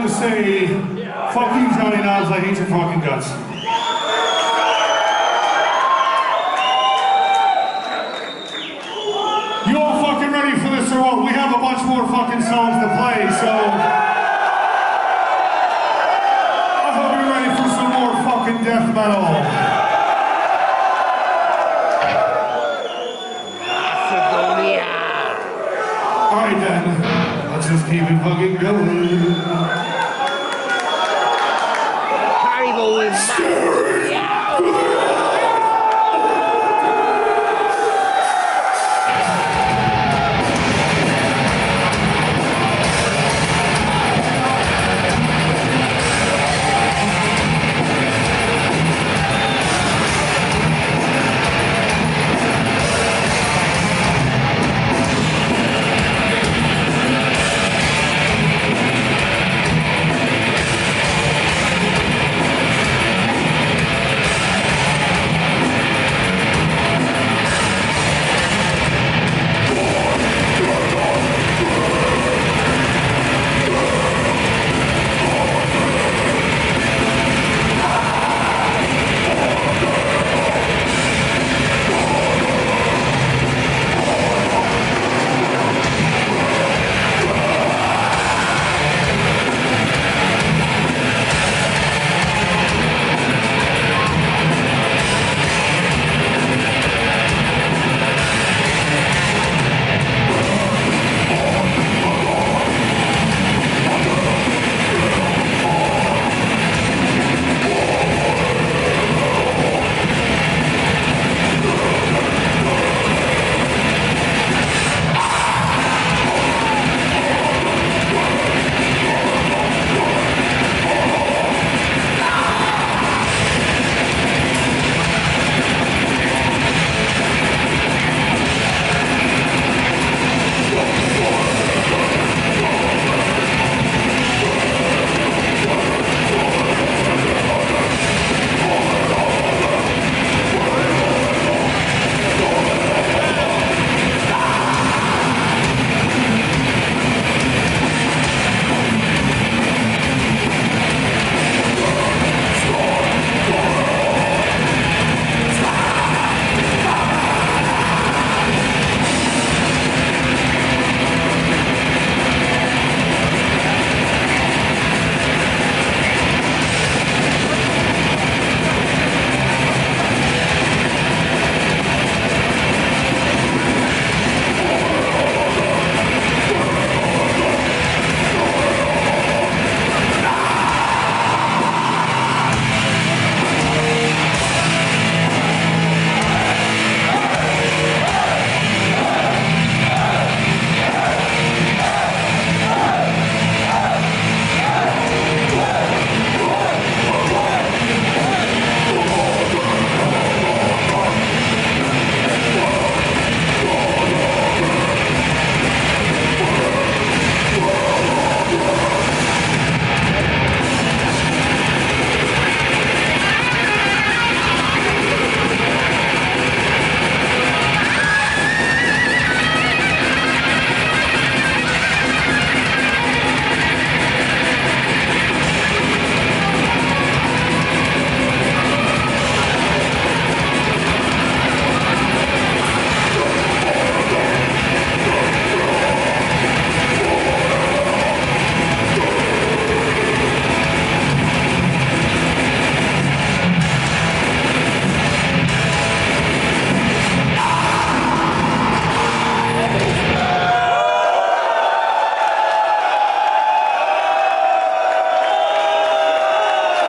to say, fuck you, Johnny Knobs, I hate your fucking guts. You all fucking ready for this or what? We have a bunch more fucking songs to play, so I hope you're ready for some more fucking death metal. Alright then, let's just keep it fucking